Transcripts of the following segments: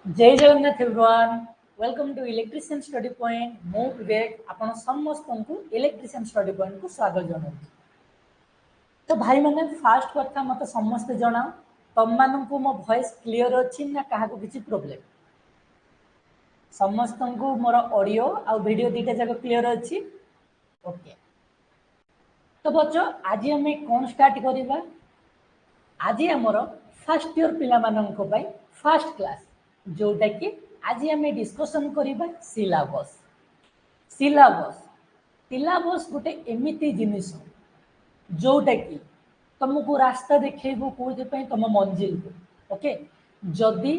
जय Jagannath everyone welcome to electrician study point मो विवेक आपण समस्त को इलेक्ट्रिशियन स्टडी पॉइंट को स्वागत जनाऊँ। तो भाई मैंने फास्ट कथा मत समस्त जनाओ तुम मान को मो वॉइस क्लियर अच्छी ना क्या किसी प्रोब्लेम समस्त को मोर ऑडियो आ वीडियो दीटा जाक क्लियर अच्छी ओके। तो बच्चों आज आम कौन स्टार्ट करवा आज आमर फर्स्ट इयर पिला फर्स्ट क्लास जोटा कि आज आम डिस्कसन करवा सिलेबस सिलेबस सिलेबस गोटे एमती जिनिस जोटा कि तुमको रास्ता देखो कौन तुम मंजिल को ओके जदि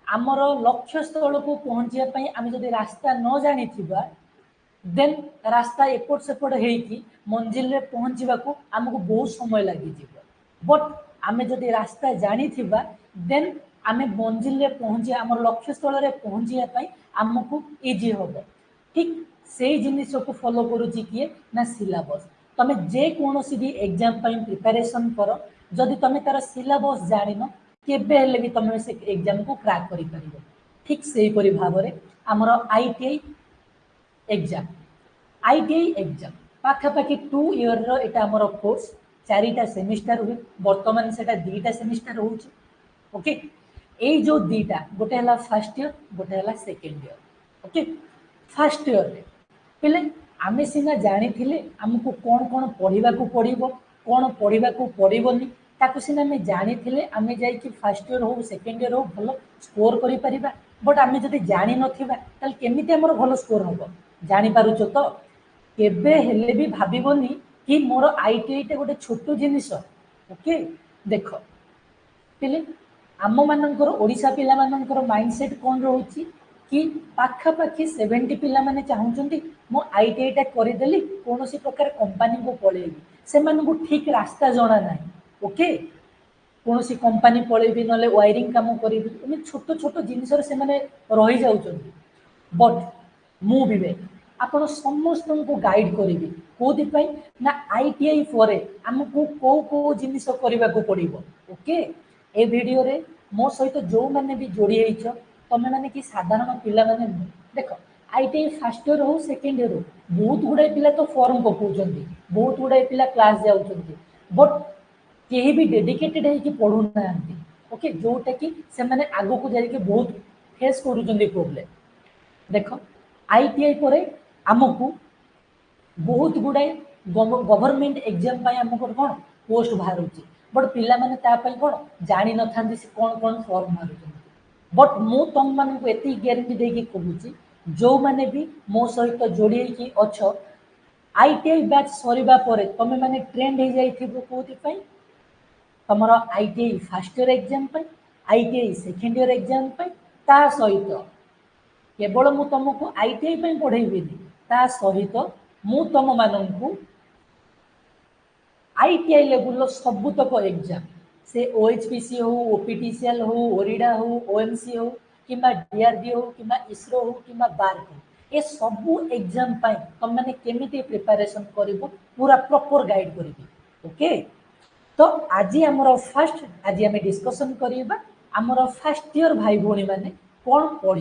आमर लक्ष्य स्थल को पहुँचापी आम जब रास्ता न जानी देन रास्ता एपट सेपट होगी मंजिल रे पहुँचवा आमको बहुत समय लगी बट आम जदि रास्ता जानी देन आम मंजिल रे पहुँचे आम लक्ष्य स्थल रे पहुँचापी आमको इजी हम ठीक से जिनिस को फॉलो करुच्ची किए ना सिलेबस तुम जेकोसी भी एग्जाम प्रिपरेशन कर जदि तुम तार सिलेबस जान केबे भी तुम से एग्जाम को क्रैक कर ठीक से भाव में आमर आईटीआई एग्जाम आईटीआई एग्जाम पाखापाखि 2 इयर रो आमर कोर्स 4टा सेमिस्टर हुए बर्तमान से 2टा सेमिस्टर हो ओके ये जो 2टा गोटे है फर्स्ट इयर गोटे है second year okay first year रे पिले आम सीना जानी आमको कौन कौन पढ़ा पड़ो कौन पढ़ा पड़ोनी ताकू सीना आम जानी आम जा फर्स्ट इयर हो सेकेंड इयर हो भल स्कोर कर बट आम जब जानी ना केमी आमर भल स्कोर हम जानीपारुच तो केबे हेले भी भाबनी कि मोर आईटीआईटा गोटे छोट जिनिस ओके देख पिले आम मानकर ओडिशा पिला मानकर माइंडसेट कौन रोचे कि पाखापाखि 70 पिला माने चाहूँगी मो आईटीआईटा करदेली कौन प्रकार कंपानी को पलैबी से ठीक रास्ता जना ना ओके कौन कंपानी पलैबी ना वायरिंग काम करी छोट छोट जिनस रही जाऊँ बट मु विवेक आपण समस्त को गाइड करी कौन ना आईटीआई पर आमको कौ कौ जिनिस करने को पड़ो ओके ए वीडियो रे मो सहित जो मैंने भी जोड़ी तुम मैंने कि साधारण पिला माने देख आईटीआई फर्स्ट इयर हो सेकेंड इयर हो बहुत गुड़ाए पिला तो फॉर्म पकाउछन बहुत गुड़ाए पिला क्लास जाउछन बट केही भी डेडिकेटेड है कि पढ़ू ना ओके जोटा कि से माने आगो को जाके बहुत फेस करूछन प्रॉब्लम देख आईटीआई पर आमको बहुत गुड़ाए गवर्नमेंट एग्जाम आमको कौन पोस्ट बाहर बट पिला माने तापाई कौन जानी न था कौन कौन फॉर्म मारुछन बट मु तुम मान को एति गारंटी देकी कहूची जो माने भी मो सहित जोड़ी अच्छ आईटीआई बैच सरीबा परे तुम माने ट्रेंड हो जाइथिबो कोथि पई तमर आईटीआई फर्स्ट इयर एग्जाम पई आईटीआई सेकेंड इयर एग्जाम पई ता सहित केवल मु तुमको आईटीआई पई पढ़ेबिनी ता सहित मु तुम माननकु आईटीआई लेवल सबुतक एग्जाम से ओएचपीसी हो ओपीटीसीएल हो ओरिडा हो ओएमसी हो कि डीआरडीओ हो कि इसरो हो कि बार हो ये सबू एग्जाम तुम मैंने केमिति प्रिपरेशन कर पूरा प्रॉपर गाइड करी ओके। तो आज आमर फर्स्ट आज आम डिस्कसन करवा आमर फर्स्ट इयर भाई भौणी मैंने कौन पढ़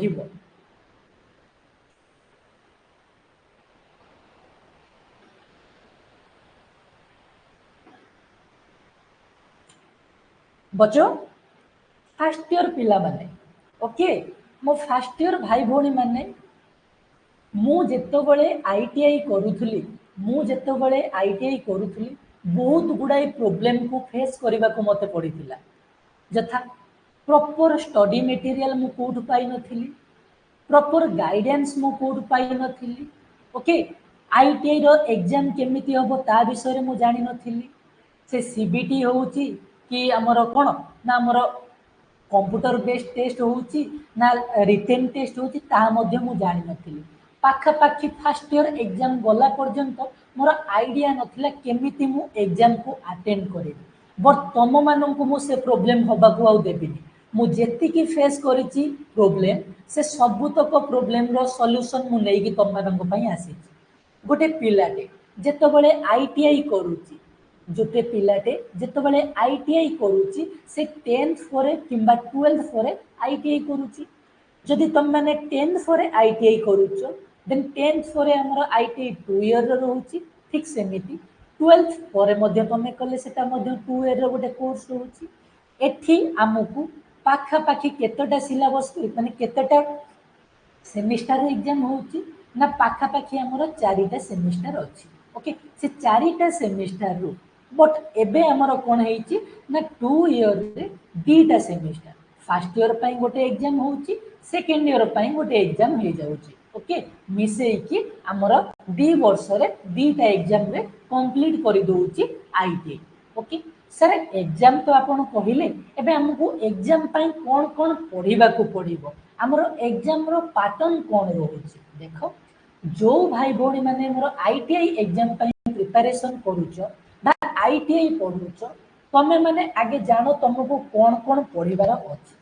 बचो फर्स्ट इयर पिला माने ओके मो फर्स्ट इयर भाई भौणी माने मु जेतबेले आईटीआई करूथली बहुत गुड़ाए प्रोब्लेम को फेस करने को मत पड़ता जथा प्रॉपर स्टडी मटेरियल मु कोड पाई नथिली प्रॉपर गाइडेंस मु कोड पाई नथिली ओके आईटीआई रो एग्जाम केमिति हबो ता विषय मु जानि नथिली से सीबीटी होउची कि आमर कोन ना आमर कंप्यूटर बेस्ड टेस्ट होउची ना रिटेन टेस्ट होउची ता मध्ये मु जानि नथिली पाखापाखि फर्स्ट इयर एग्जाम गला पर्यंत मोर आइडिया नथिला केमिति मु एग्जाम को अटेंड करे बट तुम मानू मु से प्रोब्लेम हवा को आउ देबिनी मु जेतिकी फेस करिछि प्रोब्लेम से सबुतक प्रोब्लेम रो सॉल्यूशन मु नेकी तुम मानक पई आसी गोटे पिलाटे जेतबेले आईटीआई करूछि जोटे पिलाटे जेतबेले आईटीआई करूछि से 10th परे किंबा 12th परे आईटीआई करूछि जदि तुम मैंने 10th पर आईटीआई करूच देन 10th पर हमर आईटीआई 2 इयर रोची ठीक सेमिति 12th पर मध्य तुम कले सेटा मध्य 2 इयर रो गोटे कोर्स रोची एठी हमकु पाखा पाखी केतटा सिलेबस माने केतटा सेमिस्टर एग्जाम होची ना पाखा पाखी हमर चारिटा सेमिस्टर अछि ओके से चारिटा सेमिस्टर रो बट एबे हमर कोन हेची ना 2 इयर रे दीटा सेमिस्टर फर्स्ट इयर पई गोटे एग्जाम होची सेकंड इयर पई गोटे एग्जाम हे जाउची ओके मिसे की हमर 2 वर्ष रे दीटा एग्जाम रे कंप्लीट करि दोउची आईटी ओके सर एग्जाम तो आपण कहिले एबे हमकु एग्जाम पई कोन कोन पढिबा को पडिबो हमर एग्जाम रो पैटर्न कोन रहउची देखो जो भाई भोणी माने मोर आईटीआई एग्जाम पई प्रिपरेशन करूछ बा आईटीआई पढुछ तमे माने आगे जानो तुमको कोन कोन पढिबार अछि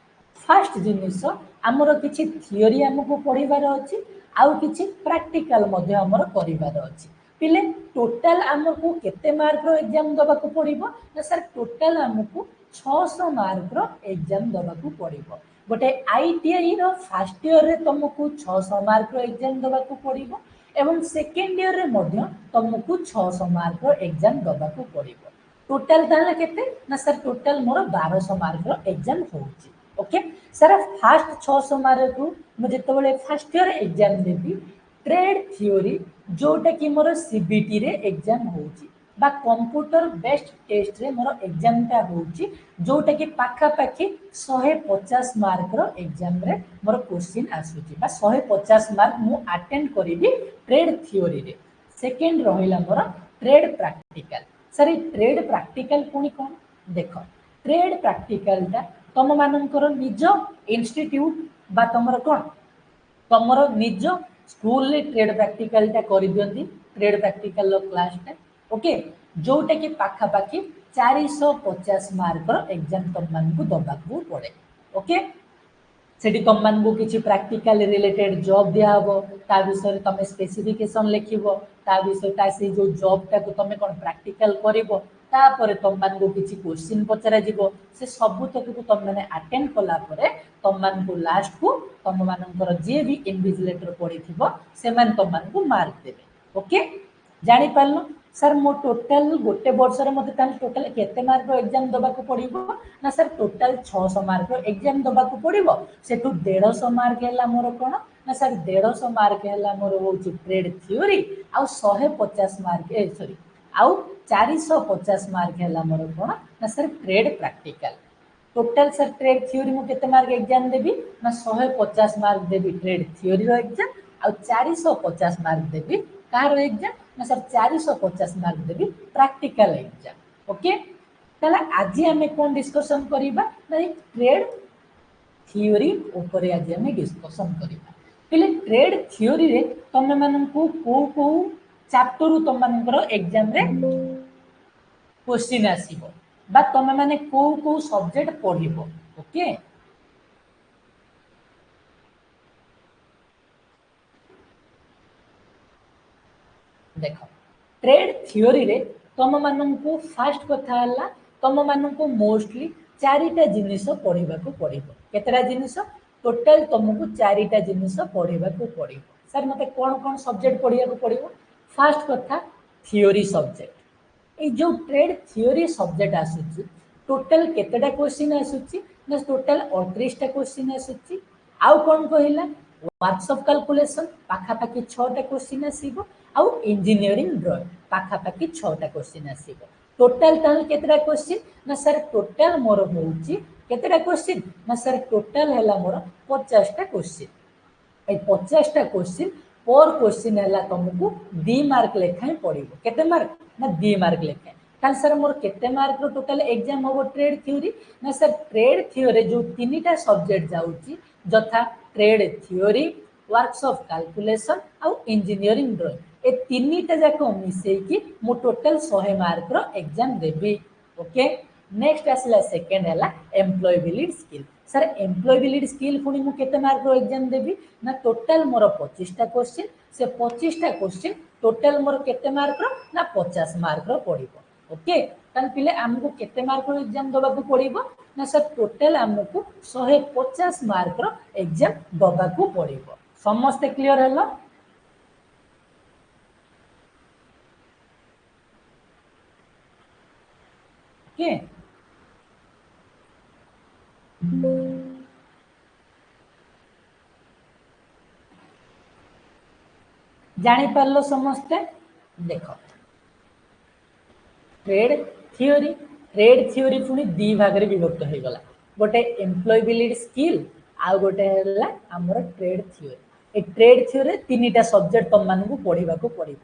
फर्स्ट जिनिस हमर किछि थियोरी हमको पढिबार अछि आउ किछि प्रैक्टिकल मध्ये हमर करिबार अछि पिले टोटल हमको केते मार्क रो एग्जाम दबा को पडिबो ना सर टोटल हमको 600 मार्क रो एग्जाम दबा को पडिबो गोटे आईटीआई रो फर्स्ट ईयर रे तुमको 600 मार्क रो एग्जाम दबा को पडिबो एवं सेकंड ईयर रे मध्ये तुमको 600 मार्क रो एग्जाम दबा को पडिबो टोटल ताले केते ना सर टोटल मोर 1200 मार्क रो एग्जाम होउची ओके सर फर्स्ट 600 मार्क रो मुझे तबले फर्स्ट ईयर एग्जाम देबी ट्रेड थ्योरी जोटा कि मोर सीबीटी रे एग्जाम होउची बा कंप्यूटर बेस्ड टेस्ट रे मोर एग्जाम ता होउची जोटा कि पाखा पाखी 150 मार्क रो एग्जाम रे मोर क्वेश्चन आसुची बा 150 मार्क मु अटेंड करिबी ट्रेड थ्योरी रे सेकंड रहिला मोर trade practical sir trade practical पुनी कोन देखो ट्रेड प्रैक्टिकल ता तुम मानकर निज इंस्टीट्यूट बा तुमर कोन तुमर निज स्कूल रे ट्रेड प्रैक्टिकल ता करि दियंती ट्रेड प्रैक्टिकल रो क्लास ता ओके जोटा कि पाखा पाखी 450 मार्क रो एग्जाम तुम मानकु दबाकू पड़े ओके सेठी तुम मानकु किछि प्रैक्टिकल रिलेटेड जॉब दिया हबो ता विषय तुम स्पेसिफिकेशन लिखिबो ता विषय ता से जो जॉब ता को तुम कोन प्रैक्टिकल करिवो ता परे तुम मानकु किछि क्वेश्चन पचरा जिवो से सब तक को तुम माने अटेंड कला परे तुम मानकु लास्ट को तुम मानकर जे भी इन्विजिलेटर पडिथिबो से मान तुम मानकु मार्क देबे ओके जानि पारलो सर मो टोटल गोटे वर्ष रे मते ताल टोटल केते मार्क रो एग्जाम दबा को पडिबो ना सर टोटल 600 मार्क रो एग्जाम दबा को पडिबो सेटु 150 मार्क हैला मोर कोन ना सर 150 मार्क हैला मोर होउची ट्रेड थ्योरी आ 150 मार्क सॉरी आ 450 मार्क हैला मोर कोन ना sir trade practical total sir trade theory मु केते मार्क एग्जाम देबी ना 150 मार्क देबी ट्रेड थ्योरी रो एग्जाम आ 450 मार्क देबी कार एग्जाम ना सर 450 मार्क देबी प्रैक्टिकल एग्जाम ओके ताला आज हमें कोन डिस्कशन करिबा ना ट्रेड थ्योरी ऊपर आज हमें डिस्कशन करिबा पहले ट्रेड थ्योरी रे तुम माननकु को चैप्टर रु तुम मानकर एग्जाम रे क्वेश्चन आसीबो बा तुम माने को सब्जेक्ट पढिबो ओके देखो ट्रेड थ्योरी रे तुम माननकु फर्स्ट कथा हला तुम माननकु मोस्टली चारिटा जिनिस पढिबा को पडिबो केतरा जिनिस टोटल तुमको चारिटा जिनिस पढिबा को पडिबो सर मते कोन कोन सब्जेक्ट पढिया को पडिबो फर्स्ट कथा थ्योरी सब्जेक्ट ए जो ट्रेड थ्योरी सब्जेक्ट आसुची टोटल केतेटा क्वेश्चन आसुची ना टोटल 38 टा क्वेश्चन आसुची आउ कोन कहिला वर्क्स ऑफ कैलकुलेशन पाखा पाखी 6 टा क्वेश्चन आसीबो आउ इंजीनियरिंग ड्राइंग पाखा पाखी 6 टा क्वेश्चन आसीबो टोटल ताल केतेटा क्वेश्चन ना सर टोटल मोर होउची केतेटा क्वेश्चन ना सर टोटल हैला मोर 50 टा क्वेश्चन ए 50 टा क्वेश्चन पर क्वेश्चन हैला तुमको 2 मार्क लेखाय पडिबो केते मार्क ना 2 मार्क लेखाय ताल सर मोर केते मार्क रो टोटल एग्जाम होबो ट्रेड थ्योरी ना सर ट्रेड थ्योरी जो तीनटा सब्जेक्ट जाउची जथा trade theory works of calculation आउ इंजीनियरिंग ड्राइंग ए तीनटा जाको मिसे की मो टोटल 100 मार्क रो एग्जाम देबी ओके नेक्स्ट आसला सेकंड हैला employability skill sir employability skill पुनी मु केते मार्क रो एग्जाम देबी ना टोटल मोर 25 टा क्वेश्चन से 25 टा क्वेश्चन टोटल मोर केते मार्क रो ना 50 मार्क रो पडिबो ओके तन पिले हमको केते मार्क रो एग्जाम दबा को पडिबो ना सर टोटल आमको 150 मार्क रो एग्जाम दबा को पड़िबो समस्त क्लियर हला ओके जानी पारलो समस्ते देख ट्रेड थ्योरी पुणी दी भाग रे विभक्त हो गला गोटे एम्प्लॉयबिलिटी स्किल आउ गोटे है आमर ट्रेड थ्योरी ए ट्रेड थ्योरी तीन सब्जेक्ट तुम मानू पढ़ा पड़ो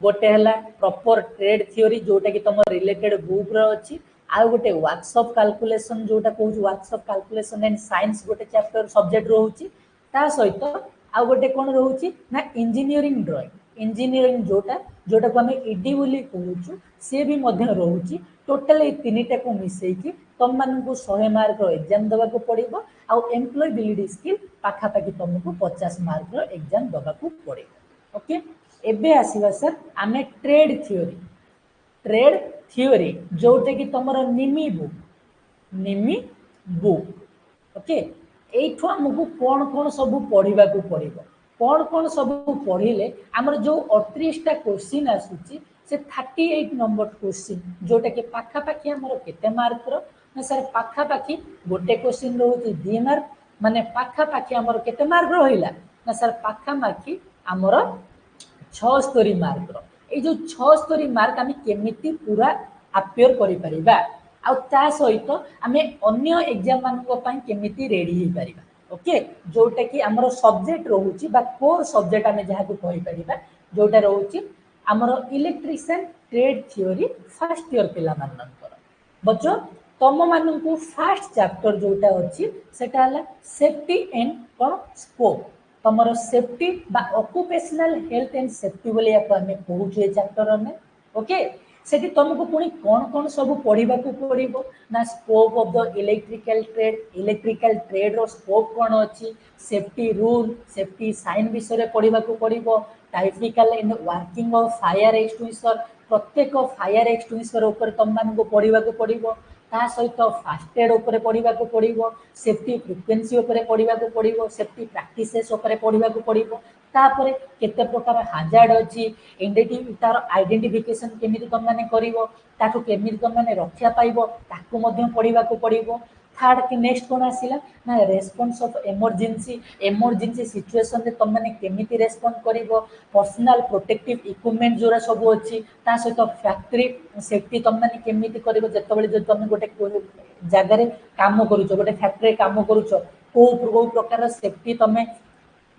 गोटे है प्रॉपर ट्रेड थ्योरी जोटा कि तुम रिलेटेड बुक रही आउ गोटे वर्कशॉप कैलकुलेशन जोटा कहूँ वर्कशॉप कैलकुलेशन एंड साइंस गोटे चैप्टर सब्जेक्ट रोचे ता सहित आउ गोटे कौन रोचे ना इंजीनियरिंग ड्राइंग इंजीनियरिंग जोटा जोटा को आम इडी बोली कहूँ सी भी रोचे टोटाल ये तीन टा को मिसेकी तुम मानू 100 मार्क एग्जाम दवा को पड़ो आउ एम्प्लॉयबिलिटी स्किल पाखापाखि तुमको 50 मार्क एग्जाम दवा को पड़ो ओके एबे आसीबा सर आमे ट्रेड थ्योरी जोटा कि तुम निमी बुक ओके एठू आमको कौन कौन सब पढ़ा पड़ो कौन कौन सब पढ़ले आमर जो 38टा क्वेश्चन आसूची से 38 नंबर क्वेश्चन जोटा कि पाखापाखि आमर केते मार्क ना सर पाखापाखि गोटे क्वेश्चन रोचे 2 मार्क माने पाखापाखि आमर केते मार्क रहिला ना सर पाखापाखि आमर 76 मार्क ये जो 76 मार्क आम केमिति पूरा अपियर करि परिबा आ ता सहित आमे अन्य एग्जाम मानको पई केमिति रेडी हे परिबा ओके जोटा कि आमर सब्जेक्ट रोचे बा कोर सब्जेक्ट आमे जहा को कहि परिबा जोटा रोचे आमर electrician trade theory first year पिला मानकर बच्चों तुम मानू फास्ट चैप्टर जोटा अच्छी सेटा हला सेफ्टी एंड कौन स्कोप तुमर सेफ्टी बा ऑक्युपेशनल हेल्थ एंड सेफ्टी बोली या आमे कहूँ ये चैप्टर में ओके सेठी तुमको पुणी कौन कौन सब पढ़ा पड़ो ना scope of the electrical trade रो स्कोप कौन अच्छी सेफ्टी रूल सेफ्टी साइन विषय पढ़ा पड़ो typical and working of fire extinguisher प्रत्येक फायर एक्सटिंग्विशर ऊपर तुम मानू पढ़ा पड़ो ता सहित फास्ट एड उपर पढ़ा पड़ो सेफ्टी फ्रिक्वेन्सी उपर पढ़ा पड़ो सेफ्टी प्रैक्टिसेस उपर पढ़ा पड़ो तापर केते प्रकार हाजार्ड अच्छी इंडिकेटिव तार आइडेंटिफिकेशन केमिति तुम माने करिवो ताको केमिति तुम माने रक्षा पाइबो ताको मध्य पढ़ा पड़ो थर्ड कि नेक्स्ट कौन आसिला ना रेस्पॉन्स ऑफ इमरजेंसी सिचुएशन रे तुम माने केमिति रेस्पॉन्ड करिवो पर्सनल प्रोटेक्टिव इक्विपमेंट जोरा सब अच्छी ता सहित फैक्ट्री सेफ्टी तुम माने केमिति करिवो जेतबेले जे तुम गोटे जगार काम करूछ गोटे फैक्ट्री काम करूछ को प्रकार सेफ्टी तुम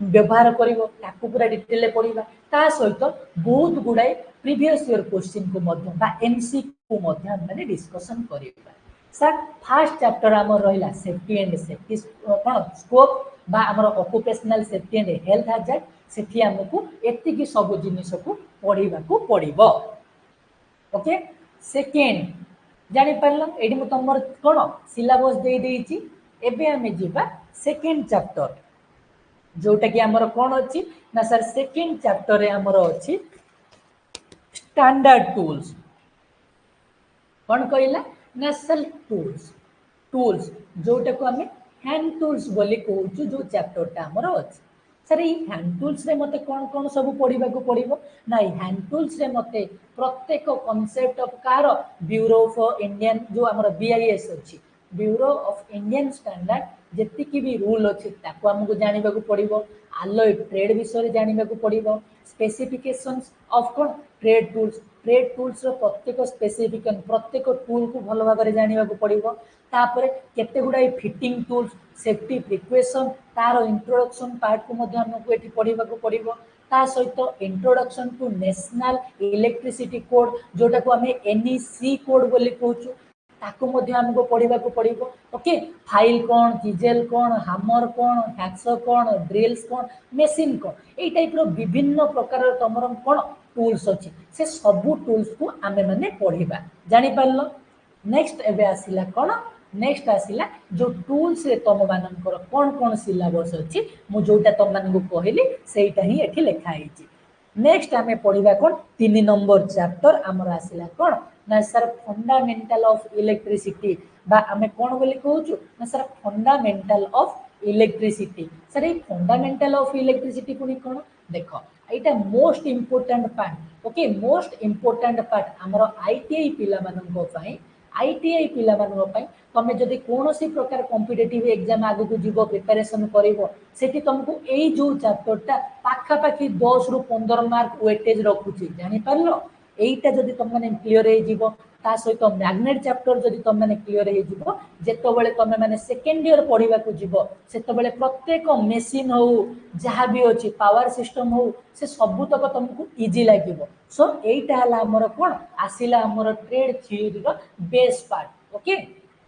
व्यवहार करिवो ताको पूरा डिटेल पढ़ा ता सहित बहुत गुड़ाए प्रीवियस ईयर क्वेश्चन को मध्य बा एमसीक्यू मध्य माने डिस्कशन करिवा सर फास्ट चैप्टर आमर रहिला सेफ्टी एंड सेफ्टी कौन स्कोप बा आमर occupational safety and health hazard सेठी हमको एतिकी सब जिनिस को पढ़ा पड़ो ओके सेकेंड जानी पारल एडी मु तुमर कौन सिलेबस दे देइची एबे हमें जीवा सेकेंड चैप्टर जोटा कि आमर कौन अच्छी ना सर सेकेंड चैप्टर रे आमर अच्छी स्टैंडर्ड टूल्स कौन कहला ना सर टूल्स जोटा को आम हैंड टूल्स बोली कहूँ जो चैप्टरटा आमर अच्छी सर ये हैंड टूल्स रे मते कौन कौन सब पढ़ा पड़ो ना हैंड टूल्स रे मते प्रत्येक concept of car bureau of Indian जो आमर बीआईएस अच्छी ब्यूरो ऑफ इंडियन स्टैंडर्ड जेतिकी भी रूल अच्छी ताको हमको जानवा पड़ो आलॉय ट्रेड विषय जानवा पड़ो स्पेसिफिकेशंस ऑफ कौन ट्रेड टूल्स रो प्रत्येक स्पेसिफिकेशन प्रत्येक टूल को भल भाव में जानवा पड़ो तापर केते गुड़ाई फिटिंग टूल्स सेफ्टी प्रिकॉशन तार इंट्रोडक्शन पार्ट को मध्य हमको ये पढ़ा पड़ो ता सहित introduction to national electricity code जोटा को आम एनईसी कोड बोली कहूँ ताको मध्य हमको पढ़ा पड़ो ओके फाइल कौन चिजेल कौन हामर कौन हैक्सो कौन ड्रिल्स कौन मेसीन कौन ये टाइप विभिन्न प्रकार तुम कौन टूल्स अच्छी से सबू टूल्स को आमे माने पढ़ा जानी पारल नेक्स्ट एबे आसिला कौन नेक्स्ट आसिला जो टूल्स रे तुम मानकर कौन कौन सिलेबस अच्छी मु जोटा तुम मानकु कहली सेटा ही एठी लिखा होईची नेक्स्ट आम पढ़ा कौन 3 नंबर चैप्टर आमर आसला कौन ना सर फंडामेंटल ऑफ इलेक्ट्रिसिटी बा आम कौन बोली कहूँ ना sir fundamental of electricity sir ये फंडामेंटल ऑफ इलेक्ट्रिसिटी पुणी कौन देख यहाँ most important part okay most important part आमर आईटीआई पिला आईटीआई पिला तुम जदि कौन सी प्रकार कॉम्पिटिटिव एग्जाम आगु को जीव प्रिपरेशन कर तुमको यही जो चैप्टरटा पाखापाखि 10 रु 15 मार्क वेटेज रखुची जानी पारलो एटा जदि तुम मैंने क्लीयर हो ता सहित मैग्नेट चैप्टर जदि तुम मैंने क्लीयर हो जितेबाला तुम मैंने सेकेंड ईयर पढ़ा जीव से प्रत्येक मेसीन हो जहाँ भी अच्छी पावर सिस्टम हो से सबूतक तुमको इजी लगे सो यहीटा आमर कौन आसला आमर trade theory base part okay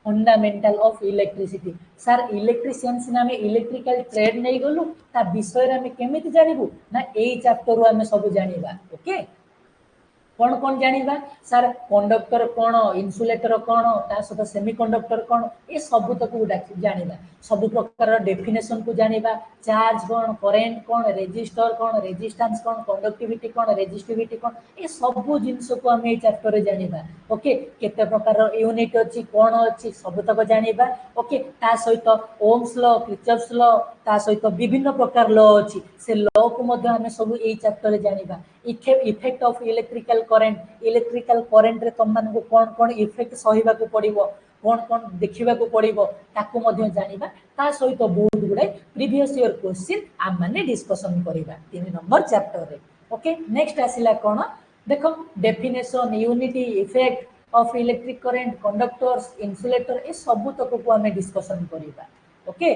fundamental of electricity sir electrician सिना आम इलेक्ट्रिकल ट्रेड नहीं गलु ता विषय आम केमी जानबू ना यही चैप्टर आम सब जाना ओके कौन कौन जानिबा सर कंडक्टर कौन इन्सुलेटर कौन ता सहित सेमीकंडक्टर कौन ये सब तक जानिबा सब प्रकार डेफिनेशन को जानिबा चार्ज कौन करेंट कौन रेजिस्टर कौन रेजिस्टेंस कौन कंडक्टिविटी कौन रेजिस्टिविटी कौन ये सब जिनस को आम ये चैप्टर रे जानिबा ओके केते प्रकार यूनिट अच्छी कौन अच्छी सब तक जानिबा ओके ता सहित ओम्स लॉ क्रिचफ्स लॉ ता सहित विभिन्न प्रकार लॉ अच्छी से लॉ को मध्य आम सब ये चैप्टर रे जानिबा इफेक्ट ऑफ इलेक्ट्रिकल करेंट रे तुम मानक कौन कौन इफेक्ट सहिबा को पड़िबो कौन कौन देखा पड़ो ताकू जाना ता सहित बहुत गुड़ाए प्रीवियस ईयर क्वेश्चन आम मैंने डिस्कसन करवा 3 नंबर चैप्टर रे ओके नेक्स्ट आसला कौन देख definition unity effect of electric current conductors insulator ये सब तक को आम डिस्कसन करवा ओके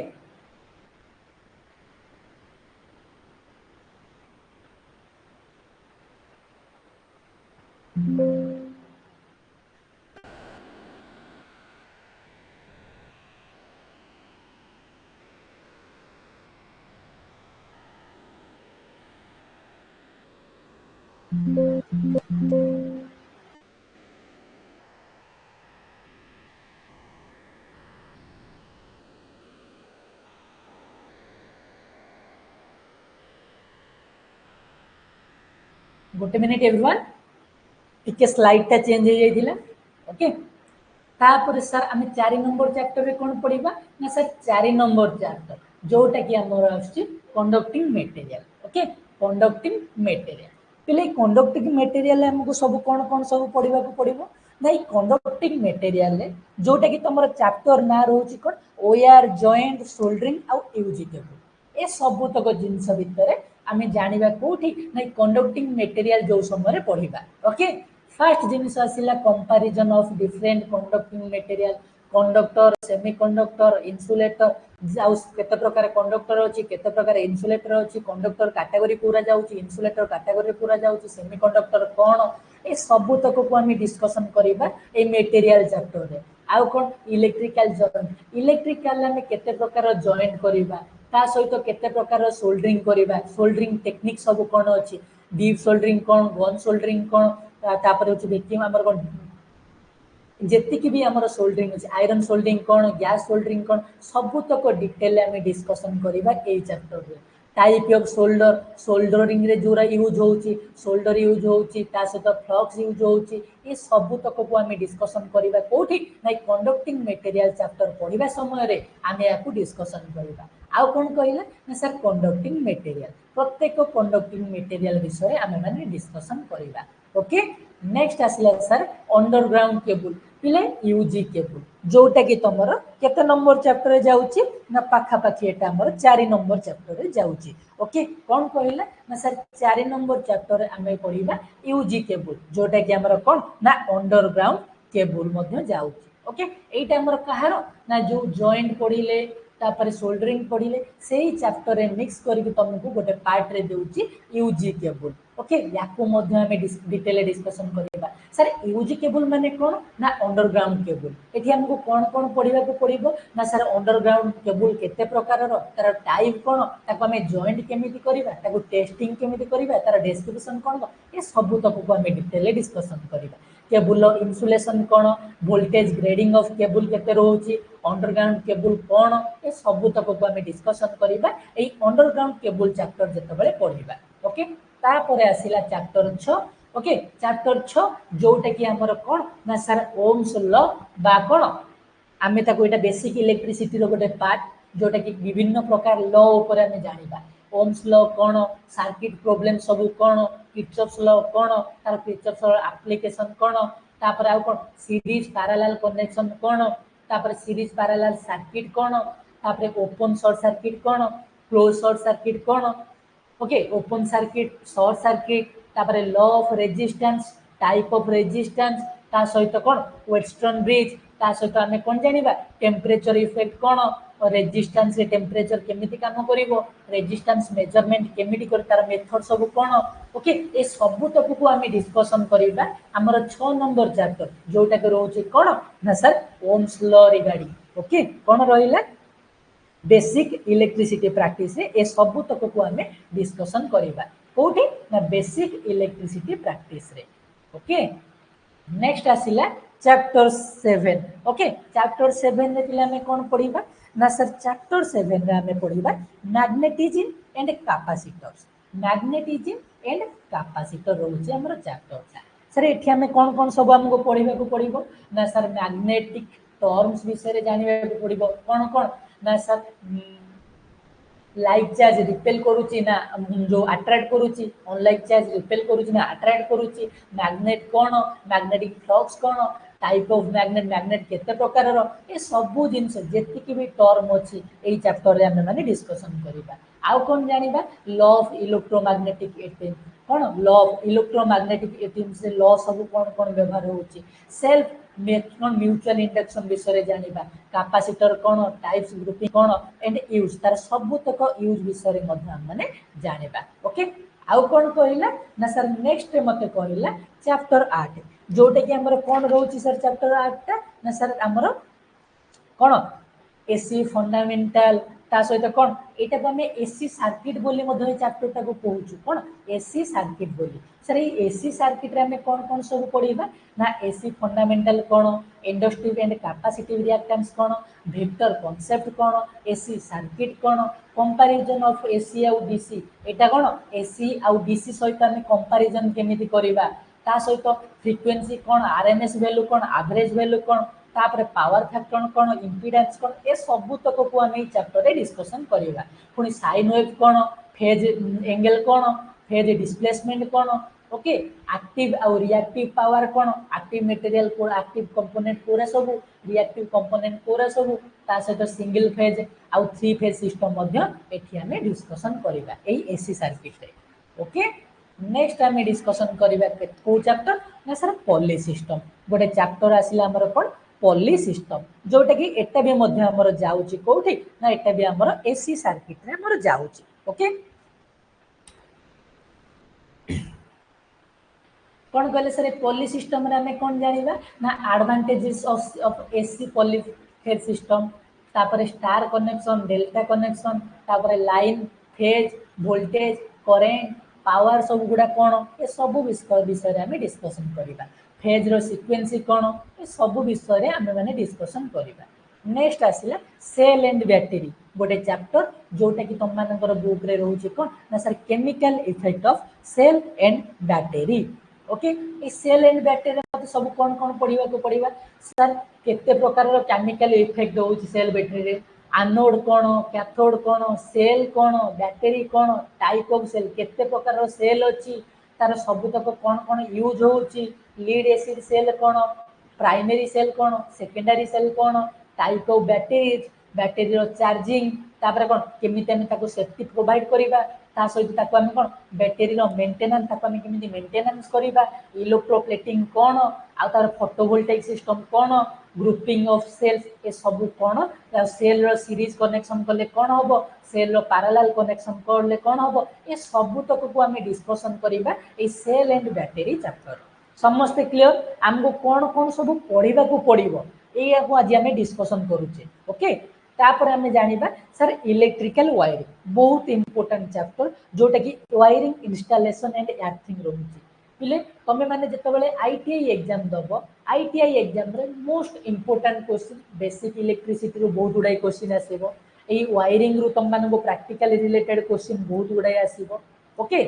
गोटे मिनिट एवरीवन टिके स्लाइड टा चेंज हो जाइथिला ओके तापर सर आम 4 नंबर चैप्टर रे कोन पढिबा ना सर 4 नंबर चैप्टर जोटा कि हमर आछि conducting material okay conducting material पहले कंडक्टिंग मटेरियल हमको सब कौन सब पढ़ा पड़ो ना कंडक्टिंग मटेरियल जोटा कि तुम चैप्टर ना रोचे कौन ओआर जॉइंट सोल्डरिंग आउ यूजी केबल ए सब तक जिनस भितर आम जाना कौटी ना कंडक्टिंग मटेरियल जो समय पढ़ा ओके फर्स्ट जिनस आसला comparison of different conducting material conductor semiconductor insulator केते प्रकार कंडक्टर अच्छी केते प्रकार इन्सुलेटर अच्छी कंडक्टर कैटेगरी पूरा जाउची इन्सुलेटर कैटेगरी पूरा जाउची सेमीकंडक्टर कौन ये सब तक को आम डिस्कसन करवा ये मटेरियल चैप्टर रे आउ कौन इलेक्ट्रिकल जॉइंट इलेक्ट्रिकल आम केते प्रकार जॉइंट करवा ता सहित केते प्रकार सोल्डरिंग करवा सोल्डरिंग टेक्निक सब कौन अच्छी डीप सोल्डरिंग कौन गन सोल्डरिंग कौन तापर होची देखिम हमर कौन जेतिकी भी आमर सोल्डरिंग अच्छे आयरन सोल्डरिंग कौन गैस सोल्डरिंग कौन सब तक डिटेल आम डिस्कसन करवा ये चैप्टर रे टाइप ऑफ सोल्डर सोल्डरिंग रे जोरा यूज होची सोल्डर यूज होची ता सहित फ्लक्स यूज होची ये सब तक को आम डिस्कसन करवा कोठी ना कंडक्टिंग मटेरियल चैप्टर पढ़ा समय रे आम याकू डिस्कसन करवा आउ कौन कहला ना सर कंडक्टिंग मटेरियल प्रत्येक कंडक्टिंग मटेरियल विषय आम मैंने डिस्कसन करवा ओके नेक्स्ट आसला सर अंडरग्राउंड केबल पिले यूजी केबल जोटा कि तुम केते नंबर चैप्टर रे जाउची ना पाखापाखि एटा हमर 4 नंबर चैप्टर रे जाउची ओके कौन कहला ना सर 4 नंबर चैप्टर रे आमे पढ़िबा यूजी केबल जोटा कि हमर कौन ना अंडरग्राउंड केबल मध्ये जाउची ओके एटा हमर कहार ना जो जॉइंट पढ़िले तापर सोल्डरिंग पढ़िले सेही चैप्टर रे मिक्स करके तुमको गोटे पार्ट रे देउची यूजी केबल ओके याकू मध्य आमे डिटेल डिस्कशन करबा सर यूजी केबल माने कोन ना अंडरग्राउंड केबल एठी हमको कोन कोन पढ़िबा को पड़िबो ना सर अंडरग्राउंड केबल केते प्रकार रो तार टाइप कोन ताको आमे जॉइंट केमिति करबा ताको टेस्टिंग केमिति करबा तार डिस्क्रिप्शन कोन ए सब तक को आमे डिटेल डिस्कशन करबा केबल इन्सुलेशन कौन वोल्टेज ग्रेडिंग ऑफ केबल केते रोची अंडरग्राउंड केबल कौन ए सब तक को आमे डिस्कशन करबा ए अंडरग्राउंड केबल चैप्टर जते बेले पढ़िबा ओके तापर आसिला चैप्टर 6 ओके चैप्टर 6 जोटा कि हमर कोन ना सर ओम्स लॉ बा कोन आमे ताको एटा बेसिक इलेक्ट्रिसिटी रो गोटे पार्ट जोटा कि विभिन्न प्रकार लॉ ऊपर आमे जानिबा ओम्स लॉ कोन सर्किट प्रॉब्लम सब कोन किर्चॉफ्स लॉ कोन तार किर्चॉफ्स लॉ एप्लीकेशन कोन तापर आ कोन सीरीज पैरेलल कनेक्शन कोन तापर सीरीज पैरेलल सर्किट कोन तापर ओपन शॉर्ट सर्किट कोन क्लोज शॉर्ट सर्किट कोन okay open circuit short circuit तापर law of resistance type of resistance ता सहित कोन वेस्टर्न ब्रिज ता सहित आमे कोन जानिबा टेम्परेचर इफेक्ट कोन और रेजिस्टेंस रे टेम्परेचर केमिति काम करिवो रेजिस्टेंस मेजरमेंट केमिति कर तार मेथड सब कोन ओके ए सब तक को आमे डिस्कशन करिबा हमर 6 नंबर चैप्टर जोटा के रहउची कोन ना sir ohm's law regarding okay कोन रहिला बेसिक इलेक्ट्रिसिटी प्रैक्टिस रे ए सब तक को आमे डिस्कशन करिबा कोठी ना बेसिक इलेक्ट्रिसिटी प्रैक्टिस रे ओके नेक्स्ट आसिला चैप्टर 7 ओके चैप्टर 7 रे तिला हमें कोन पढिबा ना सर चैप्टर 7 रे हमें पढिबा मैग्नेटिज्म एंड कैपेसिटर रहउची हमर चैप्टर सर एठी हमें कोन सब हमको पढिबा को पडिबो ना सर मैग्नेटिक टर्म्स विषय रे जानिबा को पडिबो कोन ना सर लाइक चार्ज रिपेल करूची ना जो अट्रैक्ट करूची अनलाइक चार्ज रिपेल करूची ना अट्रैक्ट करूची magnet cone magnetic flux cone type of magnet केते प्रकार रो ए सब जिंस जेति की भी टर्म अछि एई चैप्टर रे हम माने डिस्कशन करिबा आ कोन जानिबा लॉ ऑफ इलेक्ट्रोमैग्नेटिक एक्टिविटी कोन लॉ ऑफ इलेक्ट्रोमैग्नेटिक एक्टिविटी से लॉ सब कोन व्यवहार होची सेल्फ कोन म्यूचुअल इंडक्शन विषय जानिबा कैपेसिटर कोन टाइप्स ग्रुपिंग कोन एंड यूज तार सब तक यूज विषय मध्ये हम माने जानिबा ओके आउ कोन कहिला ना सर नेक्स्ट मते कहिला चैप्टर 8 जोटे कि हमर कोन रहउची सर चैप्टर 8 ता ना सर हमर कोन एसी फंडामेंटल ता सहित कोन एटा को हमें एसी सर्किट बोली मध्ये चैप्टर ता को कहूछु कोन एसी सर्किट बोली सर ए एसी सर्किट रे हमें कोन सब पढिबा ना AC fundamental cone inductive and capacitive reactance cone vector concept cone AC circuit cone comparison of AC और डीसी एटा कोन एसी और डीसी सहित हमें कंपैरिजन केमिति करिबा ता सहित फ्रीक्वेंसी कोन आरएमएस वैल्यू कोन एवरेज वैल्यू कोन तापर पावर फैक्टर कोन इंपीडेंस कोन ए सब तक को हम ए चैप्टर रे डिस्कशन करिबा पुनी साइन वेव कोन फेज एंगल कोन फेज डिस्प्लेसमेंट कोन ओके एक्टिव और रिएक्टिव पावर कोन एक्टिव मटेरियल को एक्टिव कंपोनेंट पूरा सब रिएक्टिव कंपोनेंट पूरा सब ता सहित सिंगल फेज और 3 फेज सिस्टम मध्ये एठी हम डिस्कशन करिबा एई एसी सर्किट रे ओके नेक्स्ट हम डिस्कशन करिबा को चैप्टर ना सर पॉली सिस्टम गोटे चैप्टर आसिला हमर कोन पॉली सिस्टम जोटा कि एटा भी मध्ये हमर जाउची कोठी ना एटा भी हमर एसी सर्किट रे हमर जाउची ओके कोन कहले सर पॉली सिस्टम रे हमें कोन जानिबा ना advantages of AC poly phase system तापर स्टार कनेक्शन डेल्टा कनेक्शन तापर line phase voltage current power सब गुडा कोन ए सब विषय रे हमें डिस्कशन करिबा फेज रो सीक्वेंस कोन ए सब विषय रे हमें माने डिस्कशन करिबा नेक्स्ट आसिला सेल एंड बैटरी गोटे चैप्टर जोटा कि तुम मानकर बुक रे रहउची कोन ना sir chemical effect of cell and battery okay ए सेल एंड बैटरी मते सब कोन पढिबा को पढिबा सर केते प्रकार रो केमिकल इफेक्ट होउची सेल बैटरी रे एनोड कोन कैथोड कोन सेल कोन बैटरी कोन टाइप ऑफ सेल केते प्रकार रो सेल अछि तार सब तक कोन यूज होउची लीड एसिड सेल कोन प्राइमरी सेल कोन सेकेंडरी सेल कोन टाइप ऑफ बैटरी रो चार्जिंग तापर कोन केमिति हम ताको सेफ्टी प्रोवाइड करिबा ता सहित ताको हम कोन बैटरी रो मेंटेनेंस ताको हम केमिति मेंटेनेंस करिबा इलेक्ट्रोप्लेटिंग कोन आ तार फोटोवोल्टेइक सिस्टम कोन ग्रुपिंग ऑफ सेल्स ए सब कोन सेल रो सीरीज कनेक्शन करले कोन होबो सेल रो पैरेलल कनेक्शन करले कोन होबो ए सब तक को हम डिस्कशन करिबा ए सेल एंड बैटरी चैप्टर समस्त क्लियर हमको कोन सब पढिबा को पडिबो एया को आज हम डिस्कशन करूचे ओके तापर हमें जानिबा सर इलेक्ट्रिकल वायरिंग बहुत इंपोर्टेंट चैप्टर जोटा कि वायरिंग इंस्टॉलेशन एंड अर्थिंग रहउची पिले तमे माने जते बेले आईटीआई एग्जाम दबो आईटीआई एग्जाम रे most important question basic electricity रो बहुत गुडाई क्वेश्चन आसीबो एई वायरिंग रो तम मानको प्रैक्टिकल रिलेटेड क्वेश्चन बहुत गुडाई आसीबो ओके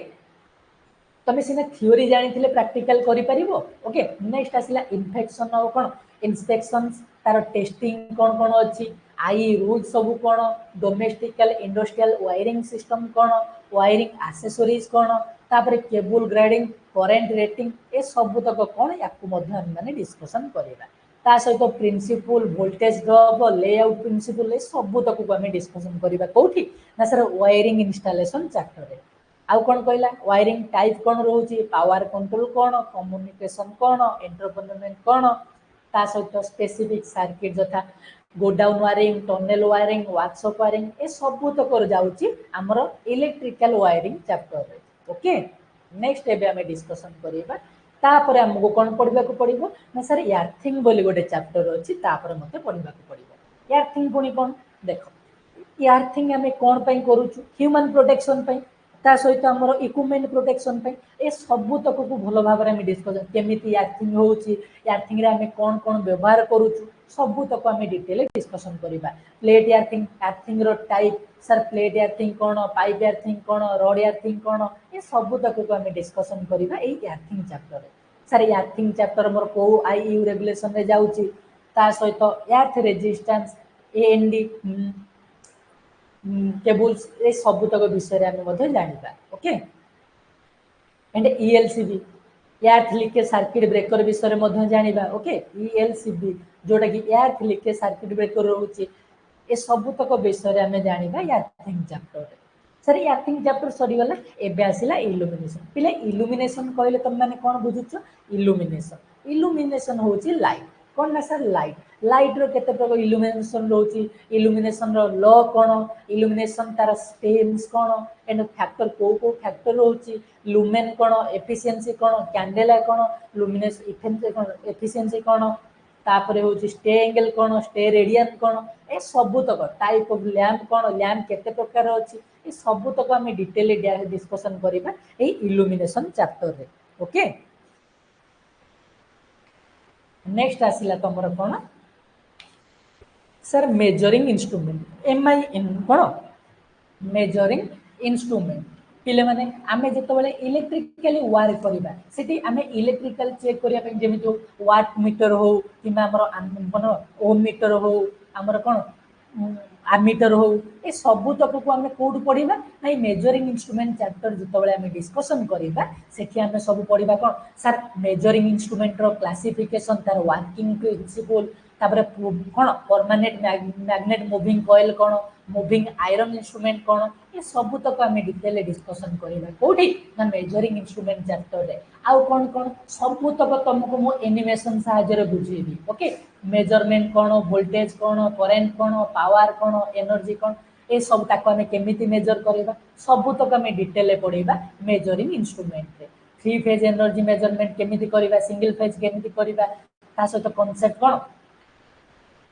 तमे सिना थ्योरी जानिथिले प्रैक्टिकल करि परिबो ओके नेक्स्ट आसिला इन्फेक्शन और कोन इंस्पेक्शंस तार टेस्टिंग कोन कोन अछि आई रूल सब कोन डोमेस्टिकल इंडस्ट्रियल वायरिंग सिस्टम कोन वायरिंग एक्सेसरीज कोन तापर केबल ग्रेडिंग करेंट रेटिंग ए सब तक कोन याकु मध्ये हम माने डिस्कशन करिबा ता सहित principle voltage drop layout principle ए सब तक को हम डिस्कशन करिबा कोठी ना सर वायरिंग इंस्टॉलेशन चैप्टर रे आउ कौन कहला वायरिंग टाइप कौन रोचे पावर कंट्रोल कौन कम्युनिकेशन कौन एंटरटेनमेंट कौन ता सहित स्पेसिफिक सर्किट जथा godown wiring tunnel wiring workshop wiring ए सब तक जाउची हमर इलेक्ट्रिकल वायरिंग चैप्टर रे ओके नेक्स्ट एबे हमें डिस्कशन करिबा तापर हमको कौन पढ़ा पड़ो ना सर यार्थिंग बोली गोटे चैप्टर अच्छी तापर मत पढ़ा पड़ो यार्थिंग पुणी कौन देख यार्थिंग आम कौन करूँ ह्यूमन प्रोटेक्शन ता सहित आमर इक्विपमेंट प्रोटेक्शन ए सबू तक को भल भाव में डिस्कसन केमी यार्थिंग होची यार्थिंग रे आम कौन कौन व्यवहार करूँ सबू तक आम डिटेल डिस्कसन करवा प्लेट यार्थिंग यार्थिंग रो टाइप सर प्लेट यार्थिंग कौन पाइप यार्थिंग कौन रड यार्थिंग कौन ये सबू तक को आम डिस्कसन करवा earthing chapter sir earthing chapter मोर को आईयू रेगुलेशन रे जाउची ता सहित यार्थ रेजिस्टेंस एएनडी केबल्स ए सब तक विषय आम जाना okay and ELCB earth leakage circuit breaker विषय में जाना ओके ईएलसीबी जोटा कि एर्थ लिकेज सर्किट ब्रेकर रोचे ए सब तक विषय आम जाना यार्थिंग चैप्टर सर यार्थिंग चैप्टर सरीगला एबे आसिला इल्यूमिनेशन पिले इल्यूमिनेशन कहले तुम माने कौन बुझुछ इल्यूमिनेशन होची लाइट कौन ना सर लाइट रो केते प्रकार इल्यूमिनेशन रोची इल्यूमिनेशन रो लॉ कौन इल्यूमिनेशन तार स्टेम्स कौन एंड फैक्टर को फैक्टर रोची लुमेन कौन एफिशिएंसी कौन कैंडेला कौन लुमिनेस एफिशिएंसी कौन तापर होची स्टे एंगल कौन स्टे रेडियन कौन ए सब तक टाइप ऑफ लैंप कौन लैंप केते प्रकार अछि ए सब तक हम डिटेल डिस्कशन करिबा ए इल्यूमिनेशन चैप्टर रे ओके नेक्स्ट आसिला तुमर कौन सर मेजरिंग इंस्ट्रूमेंट एमआई इन कौन मेजरिंग इंस्ट्रूमेंट पिले माने आमे जेतबेले इलेक्ट्रिकली वायर करबा सेठी आमे इलेक्ट्रिकल चेक करिया पे जेमितो वाट मीटर हो किमा हमर ओम मीटर हो हमर कोन आमीटर हो ए सब तक को आमे कोड पढ़िबा नै मेजरिंग इंस्ट्रूमेंट चैप्टर जेतबेले आमे डिस्कशन करिबा सेठी आमे सब पढ़िबा कोन सर मेजरिंग इंस्ट्रूमेंट रो क्लासिफिकेशन तार वर्किंग प्रिंसिपल तापर कोन परमानेंट मैग्नेट मूविंग कॉइल कोन मूविंग आयरन इंस्ट्रूमेंट कोन ये सब तक आमे डिटेल डिस्कशन करिबा कोठी ना मेजरिंग इंस्ट्रूमेंट चैप्टर रे आउ कोन कोन सब तक तुमको मो एनिमेशन सहायता रे बुझेबी ओके मेजरमेंट कोन वोल्टेज कोन करंट कोन पावर कोन एनर्जी कोन ए सब तक आमे केमिति मेजर करिबा सब तक आमे डिटेल पढ़िबा मेजरिंग इंस्ट्रूमेंट रे थ्री फेज एनर्जी मेजरमेंट केमिति करिबा सिंगल फेज केमिति करिबा ता सहित concept cone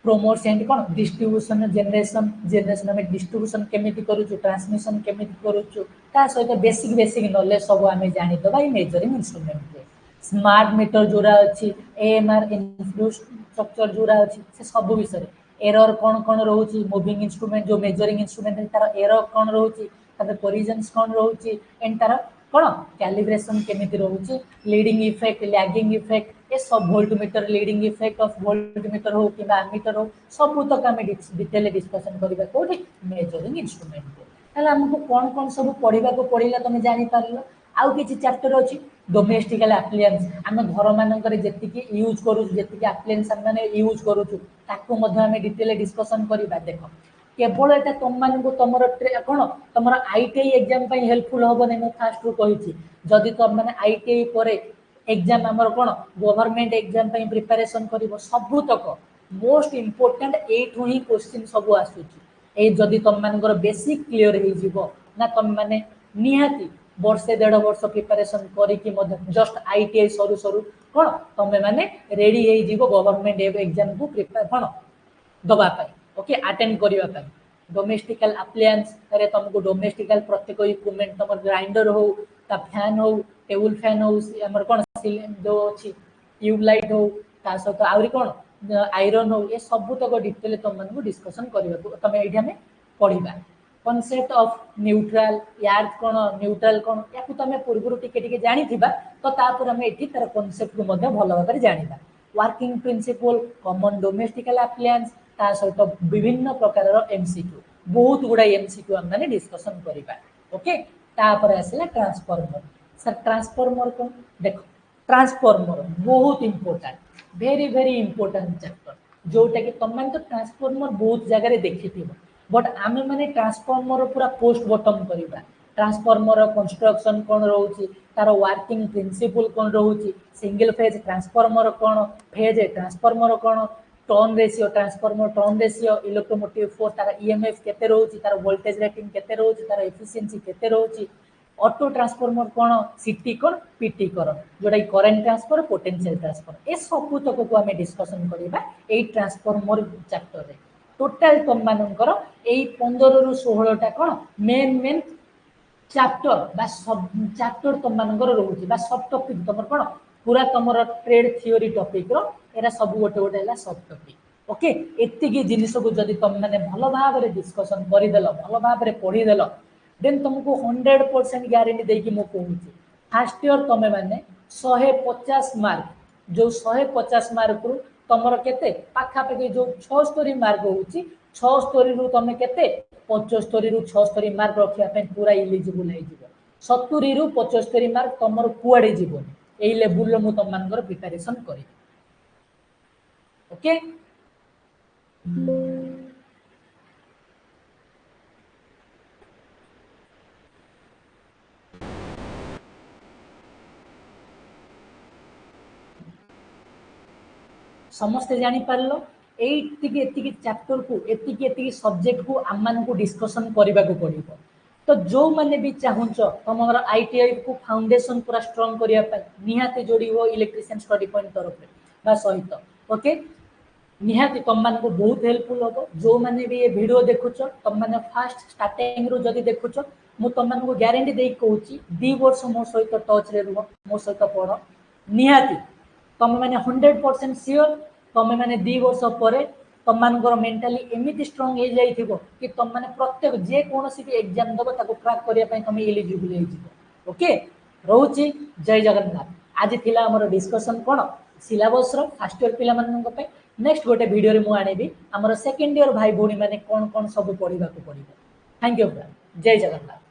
promotes and cone distribution generation में डिस्ट्रीब्यूशन केमिति करूछु ट्रांसमिशन केमिति करूछु ता सहित बेसिक नॉलेज सब आमे जानि दबा ई मेजरिंग इंस्ट्रूमेंट रे स्मार्ट मीटर जोरा अछि एएमआर इंफ्रास्ट्रक्चर जोरा अछि से सब विषय एरर कोन कोन रहउछि मूविंग इंस्ट्रूमेंट जो मेजरिंग इंस्ट्रूमेंट तार एरर कोन रहउछि तार कोरिजन्स कोन रहउछि एंड तार कोन कैलिब्रेशन केमिति रहउछि लीडिंग इफेक्ट लैगिंग इफेक्ट ए सब voltmeter leading effect of voltmeter हो कि एमीटर हो सब तक आम डिटेल डिस्कशन करबा कोठी मेजरिंग इंस्ट्रूमेंट ताले हमको कोन कोन सब पढ़िबा को पड़िला तुम जानि पारलो आउ किछि चैप्टर अछि डोमेस्टिकल एप्लायंस आम घर मानकर जेतिकी यूज करू जेतिकी एप्लायंस माने यूज करू ताको मध्ये आम डिटेल डिस्कशन करबा देखो केवल एटा तुम मानकु तमर कोन तमर आईटीआई एग्जाम पई हेल्पफुल होबो नै म फास्ट रु कहिछि जदि तुम माने आईटीआई परे एग्जाम आमर कोन गवर्नमेंट एग्जाम पई प्रिपरेशन करिवो सब तक मोस्ट इंपोर्टेंट एठु ही क्वेश्चन सब आसुची ए जदि तुम मानकर बेसिक क्लियर हे जिवो ना तुम माने निहाती वर्षे 1.5 वर्ष प्रिपरेशन करी कि जस्ट आईटीआई सरू सरू कोन तुम माने रेडी हे जिवो गवर्नमेंट एग्जाम को प्रिपेयर कोन दबा पाई ओके अटेंड करिवा पाई डोमेस्टिकल अप्लायंस रे तुमको डोमेस्टिकल प्रत्येक इक्विपमेंट तुम ग्राइंडर हो ता फैन हो टेबल फैन हो हमर कोन जो अछि ट्यूबलाइट हो ता सहित आउरी कोन आयरन हो ये सब तक डिटेल तुम मानकु डिस्कशन करिवा तुम एठी हमें पढ़िबा कॉन्सेप्ट ऑफ न्यूट्रल यार्थ कोन न्यूट्रल कोन याकु तमे पूर्वरु टिके टिके जानि थिबा तो तापर हम एठी तार कॉन्सेप्ट को मध्ये भलो भाबरे जानिबा working principle common domestic appliance ता सहित विभिन्न प्रकार एमसीक्यू बहुत गुडा एमसीक्यू हम माने डिस्कशन करिबा ओके तापर आसला ट्रांसफार्मर सर ट्रांसफार्मर को देखो ट्रांसफार्मर बहुत important very very important chapter जोटा कि तुम मैंने तो ट्रांसफार्मर बहुत जगह देखी बट आम मैंने ट्रांसफार्मर पूरा पोस्ट बॉटम करवा ट्रांसफार्मर कंस्ट्रक्शन कौन रोचे तार वर्किंग प्रिंसिपल कौन रोचे सिंगल फेज ट्रांसफार्मर कौन फेज ट्रांसफार्मर कौन turn ratio transformer turn ratio electromotive force तार ईएमएफ केते रोचे तार वोल्टेज रेटिंग केते रोचे तार एफिशिएंसी केते रोचे ऑटो ट्रांसफार्मर कौन सीटी कौन पीटी कौन जोटा करंट ट्रांसफर पोटेंशियल ट्रांसफर ए सब तक को आम डिस्कसन करवा यही ट्रांसफार्मर चैप्टर रे टोटाल तुम मानकर यही 15 रु 16 टा कौन मेन मेन चैप्टर बा सब चैप्टर तुम मानकर रोचे बा सब टॉपिक तुम कौन पूरा तुम ट्रेड थ्योरी टॉपिक रो एरा सब गोटे गोटे है सब टॉपिक ओके एतिकी जिनिस को जदि तुम मैंने भल भाव डिस्कसन करदेल भल भाव पढ़ीदेल देन तुमको 100% ग्यारंटी देकी मु कहूँ फास्ट इयर तुम मैंने 150 मार्क जो 150 मार्क रु तुमर केते पाखापाखि जो 76 मार्क होउची 76 रु तुम केते 75 रु 76 मार्क रखिया पे पूरा एलिजिबल है जीवो 70 रु 75 मार्क तुमर कुआडे जीवो एई लेवल रो मु तुम मानकर प्रिपरेशन करी ओके समस्ते जानी पारलो एतिकी एतिकी चैप्टर को एतिकी एतिकी सब्जेक्ट को आम मान को डिस्कशन करने को पड़ो तो जो मैंने भी चाहूच तुम आईटीआई को फाउंडेशन पूरा स्ट्रॉन्ग करने निहाती जोड़ी हो इलेक्ट्रिशियन स्टडी पॉइंट तरफ सहित ओके निहाती तुम मान को बहुत हेल्पफुल हम जो मैंने भी ये वीडियो देखुच तुम मैंने फास्ट स्टार्टिंग रू जदि देखुच मु तुम मान को ग्यारंटी दे कहूँ 2 वर्ष मो सहित टच रे रुह मो सहित पढ़ निहाती तुम मैंने 100% सियोर तुम मैंने 2 वर्ष पर तुम मान मेंटाली एमती स्ट्रॉन्ग हो जाइथिबो कि तुम मैंने प्रत्येक जे कौन भी एग्जाम दब ताको क्रैक करने तुम एलिजिबल हो ओके रोची जय जगन्नाथ आज थिला हमर डिस्कशन कौन सिलेबस रो फर्स्ट ईयर पिला मानन पे नेक्स्ट गोटे वीडियो रे मु आनेबी हमर सेकंड ईयर भाई भौणी माने कौन कौन सब पढ़िबा को पड़िबो थैंक यू जय जगन्नाथ।